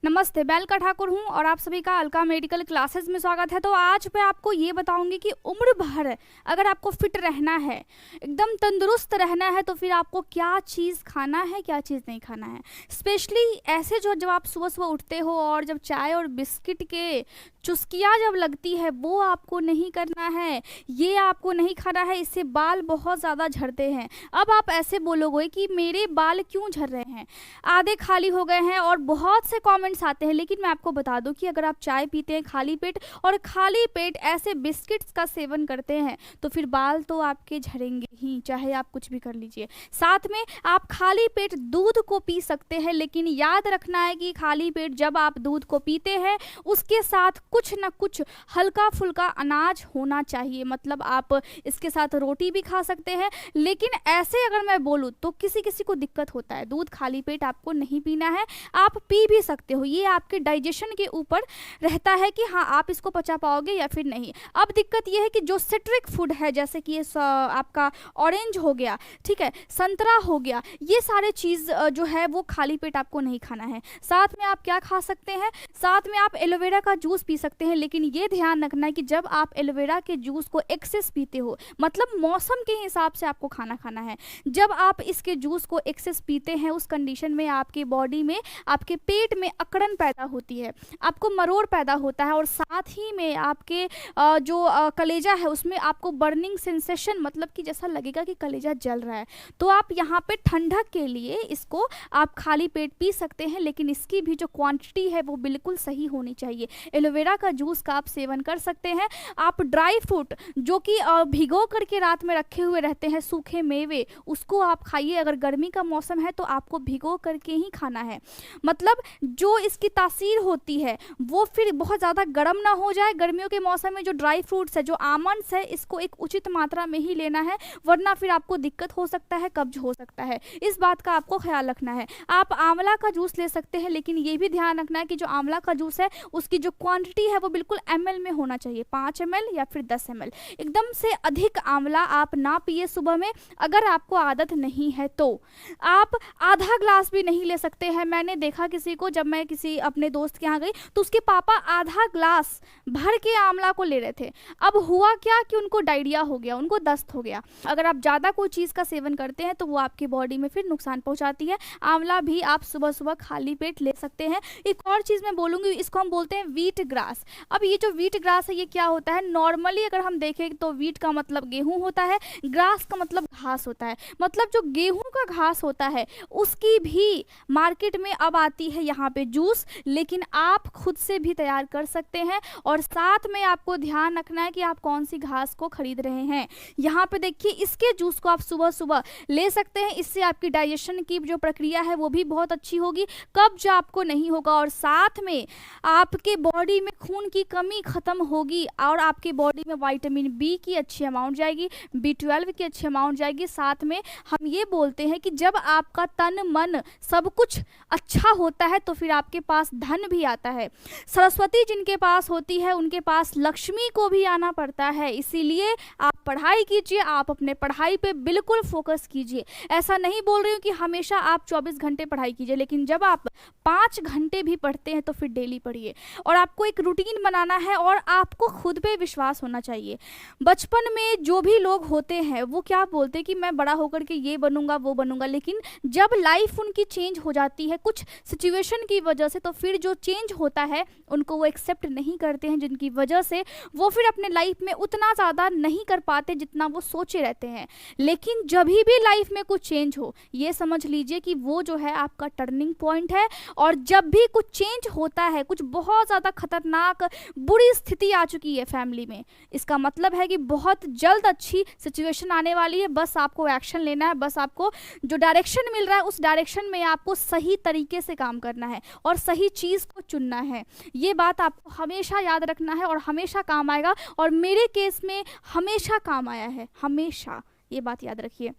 नमस्ते, बेलका ठाकुर हूँ और आप सभी का अलका मेडिकल क्लासेस में स्वागत है। तो आज मैं आपको ये बताऊंगी कि उम्र भर अगर आपको फिट रहना है, एकदम तंदुरुस्त रहना है, तो फिर आपको क्या चीज़ खाना है, क्या चीज़ नहीं खाना है। स्पेशली ऐसे जो जब आप सुबह सुबह उठते हो और जब चाय और बिस्किट के चुस्कियाँ जब लगती है, वो आपको नहीं करना है, ये आपको नहीं खाना है। इससे बाल बहुत ज़्यादा झड़ते हैं। अब आप ऐसे बोलोगे कि मेरे बाल क्यों झड़ रहे हैं, आधे खाली हो गए हैं, और बहुत से कमेंट्स आते हैं। लेकिन मैं आपको बता दूं कि अगर आप चाय पीते हैं खाली पेट और खाली पेट ऐसे बिस्किट्स का सेवन करते हैं, तो फिर बाल तो आपके झड़ेंगे ही, चाहे आप कुछ भी कर लीजिए। साथ में आप खाली पेट दूध को पी सकते हैं, लेकिन याद रखना है कि खाली पेट जब आप दूध को पीते हैं, उसके साथ कुछ ना कुछ हल्का फुल्का अनाज होना चाहिए। मतलब आप इसके साथ रोटी भी खा सकते हैं, लेकिन ऐसे अगर मैं बोलूँ तो किसी किसी को दिक्कत होता है। दूध खाली पेट आपको नहीं पीना है, आप पी भी सकते हो, ये आपके डाइजेशन के ऊपर रहता है कि हाँ आप इसको पचा पाओगे या फिर नहीं। अब दिक्कत ये है कि जो सिट्रिक फूड है, जैसे कि आपका ऑरेंज हो गया, ठीक है, संतरा हो गया, ये सारे चीज़ जो है वो खाली पेट आपको नहीं खाना है। साथ में आप क्या खा सकते हैं, साथ में आप एलोवेरा का जूस पी सकते हैं। लेकिन ये ध्यान रखना है कि जब आप एलोवेरा के जूस को एक्सेस पीते हो, मतलब मौसम के हिसाब से आपको खाना है। जब आप इसके जूस को एक्सेस पीते हैं, उस कंडीशन में आपके बॉडी में, आपके पेट में अकड़न पैदा होती है, आपको मरोड़ पैदा होता है, और साथ ही में आपके जो कलेजा है उसमें आपको बर्निंग सेंसेशन, मतलब कि जैसा लगेगा कि कलेजा जल रहा है। तो आप यहाँ पे ठंडक के लिए इसको आप खाली पेट पी सकते हैं, लेकिन इसकी भी जो क्वांटिटी है वो बिल्कुल सही होनी चाहिए। एलोवेरा का जूस का आप सेवन कर सकते हैं। आप ड्राई फ्रूट जो कि भिगो करके रात में रखे हुए रहते हैं, सूखे मेवे, उसको आप खाइए। अगर गर्मी का मौसम है तो आपको भिगो करके ही खाना है, मतलब जो इसकी तासीर होती है वो फिर बहुत ज़्यादा गर्म ना हो जाए। गर्मियों के मौसम में जो ड्राई फ्रूट्स है, जो आमंड्स है, इसको एक उचित मात्रा में ही लेना है, वरना फिर आपको दिक्कत हो सकता है, कब्ज हो सकता है। इस बात का आपको ख्याल रखना है। आप आंवला का जूस ले सकते हैं, लेकिन ये भी ध्यान रखना है कि जो आंवला का जूस है उसकी जो क्वांटिटी है वो बिल्कुल ml में होना चाहिए, 5 ml या फिर 10 ml। एकदम से अधिक आंवला आप ना पिए सुबह में। अगर आपको आदत नहीं है तो आप आधा ग्लास भी नहीं ले सकते हैं। मैंने देखा किसी को, जब मैं किसी अपने दोस्त के यहाँ गई तो उसके पापा आधा ग्लास भर के आंवला को ले रहे थे। अब हुआ क्या कि उनको डायरिया हो गया, उनको दस्त हो गया। अगर आप ज़्यादा कोई चीज़ का सेवन करते हैं तो वो आपकी बॉडी में फिर नुकसान पहुंचाती है। आंवला भी आप सुबह सुबह खाली पेट ले सकते हैं। एक और चीज़ मैं बोलूँगी, इसको हम बोलते हैं व्हीट ग्रास। अब ये जो व्हीट ग्रास है, ये क्या होता है, नॉर्मली अगर हम देखें तो व्हीट का मतलब गेहूँ होता है, ग्रास का मतलब घास होता है। मतलब जो गेहूँ का घास होता है उसकी भी मार्केट में अब आती है यहाँ पे जूस, लेकिन आप खुद से भी तैयार कर सकते हैं। और साथ में आपको ध्यान रखना है कि आप कौन सी घास को खरीद रहे हैं। यहाँ पे देखिए, इसके जूस को आप सुबह सुबह ले सकते हैं। इससे आपकी डाइजेशन की जो प्रक्रिया है वो भी बहुत अच्छी होगी, कब्ज आपको नहीं होगा, और साथ में आपके बॉडी में खून की कमी खत्म होगी, और आपके बॉडी में विटामिन बी की अच्छी अमाउंट जाएगी, B12 की अच्छी अमाउंट जाएगी। साथ में हम ये बोलते हैं कि जब आपका तन मन सब कुछ अच्छा होता है तो फिर आपके पास धन भी आता है। सरस्वती जिनके पास होती है उनके पास लक्ष्मी को भी आना पड़ता है। इसीलिए आप पढ़ाई कीजिए, आप अपने पढ़ाई पे बिल्कुल फोकस कीजिए। ऐसा नहीं बोल रही हूँ कि हमेशा आप 24 घंटे पढ़ाई कीजिए, लेकिन जब आप 5 घंटे भी पढ़ते हैं तो फिर डेली पढ़िए। और आपको एक रूटीन बनाना है, और आपको खुद पे विश्वास होना चाहिए। बचपन में जो भी लोग होते हैं वो क्या बोलते हैं कि मैं बड़ा होकर के ये बनूंगा वो बनूंगा, लेकिन जब लाइफ उनकी चेंज हो जाती है कुछ सिचुएशन की वजह से, तो फिर जो चेंज होता है उनको वो एक्सेप्ट नहीं करते हैं, जिनकी वजह से वो फिर अपने लाइफ में उतना ज़्यादा नहीं कर पाते जितना वो सोचे रहते हैं। लेकिन जब भी लाइफ में कुछ चेंज हो, ये समझ लीजिए कि वो जो है आपका टर्निंग पॉइंट है। और जब भी कुछ चेंज होता है, कुछ बहुत ज़्यादा खतरनाक बुरी स्थिति आ चुकी है फैमिली में, इसका मतलब है कि बहुत जल्द अच्छी सिचुएशन आने वाली है। बस आपको एक्शन लेना है, बस आपको जो डायरेक्शन मिल रहा है उस डायरेक्शन में आपको सही तरीके से काम करना है और सही चीज़ को चुनना है। ये बात आपको हमेशा याद रखना है और हमेशा काम आएगा, और मेरे केस में हमेशा काम आया है, हमेशा। ये बात याद रखिए।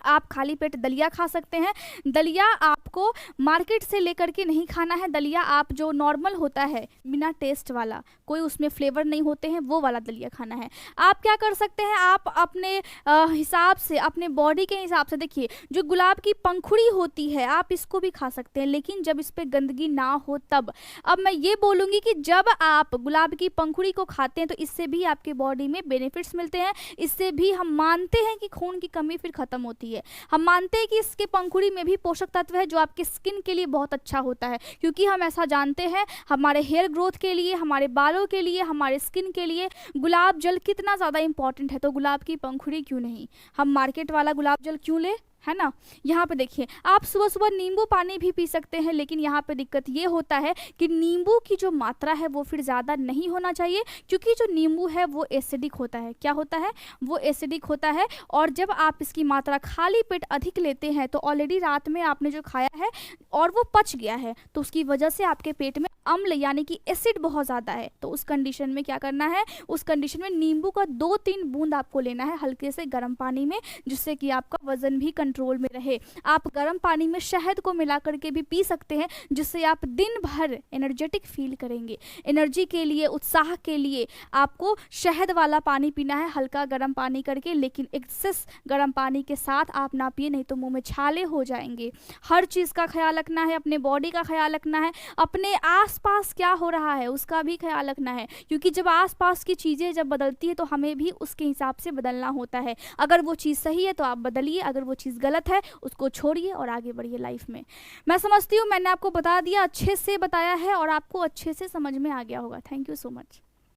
आप खाली पेट दलिया खा सकते हैं। दलिया आप आपको मार्केट से लेकर के नहीं खाना है दलिया। आप जो नॉर्मल होता है बिना टेस्ट वाला, कोई उसमें फ्लेवर नहीं होते हैं, वो वाला दलिया खाना है। आप क्या कर सकते हैं, आप अपने हिसाब से, अपने बॉडी के हिसाब से, देखिए जो गुलाब की पंखुड़ी होती है आप इसको भी खा सकते हैं, लेकिन जब इस पे गंदगी ना हो तब। अब मैं ये बोलूँगी कि जब आप गुलाब की पंखुड़ी को खाते हैं तो इससे भी आपके बॉडी में बेनिफिट्स मिलते हैं। इससे भी हम मानते हैं कि खून की कमी फिर ख़त्म होती है। हम मानते हैं कि इसके पंखुड़ी में भी पोषक तत्व है जो आपके स्किन के लिए बहुत अच्छा होता है, क्योंकि हम ऐसा जानते हैं हमारे हेयर ग्रोथ के लिए, हमारे बालों के लिए, हमारे स्किन के लिए गुलाब जल कितना ज़्यादा इंपॉर्टेंट है। तो गुलाब की पंखुड़ी क्यों नहीं, हम मार्केट वाला गुलाब जल क्यों ले, है ना। यहाँ पे देखिए आप सुबह सुबह नींबू पानी भी पी सकते हैं, लेकिन यहाँ पे दिक्कत ये होता है कि नींबू की जो मात्रा है वो फिर ज़्यादा नहीं होना चाहिए, क्योंकि जो नींबू है वो एसिडिक होता है। क्या होता है, वो एसिडिक होता है। और जब आप इसकी मात्रा खाली पेट अधिक लेते हैं तो ऑलरेडी रात में आपने जो खाया है और वो पच गया है, तो उसकी वजह से आपके पेट में अम्ल यानी कि एसिड बहुत ज़्यादा है। तो उस कंडीशन में क्या करना है, उस कंडीशन में नींबू का 2-3 बूंद आपको लेना है हल्के से गर्म पानी में, जिससे कि आपका वजन भी कंट्रोल में रहे। आप गर्म पानी में शहद को मिला करके भी पी सकते हैं, जिससे आप दिन भर एनर्जेटिक फील करेंगे। एनर्जी के लिए, उत्साह के लिए आपको शहद वाला पानी पीना है, हल्का गर्म पानी करके, लेकिन एक्सेस गर्म पानी के साथ आप ना पिए, नहीं तो मुंह में छाले हो जाएंगे। हर चीज़ का ख्याल रखना है, अपने बॉडी का ख्याल रखना है, अपने आसपास क्या हो रहा है उसका भी ख्याल रखना है, क्योंकि जब आसपास की चीज़ें जब बदलती है तो हमें भी उसके हिसाब से बदलना होता है। अगर वो चीज़ सही है तो आप बदलिए, अगर वो चीज़ गलत है उसको छोड़िए और आगे बढ़िए लाइफ में। मैं समझती हूँ मैंने आपको बता दिया, अच्छे से बताया है और आपको अच्छे से समझ में आ गया होगा। Thank you so much.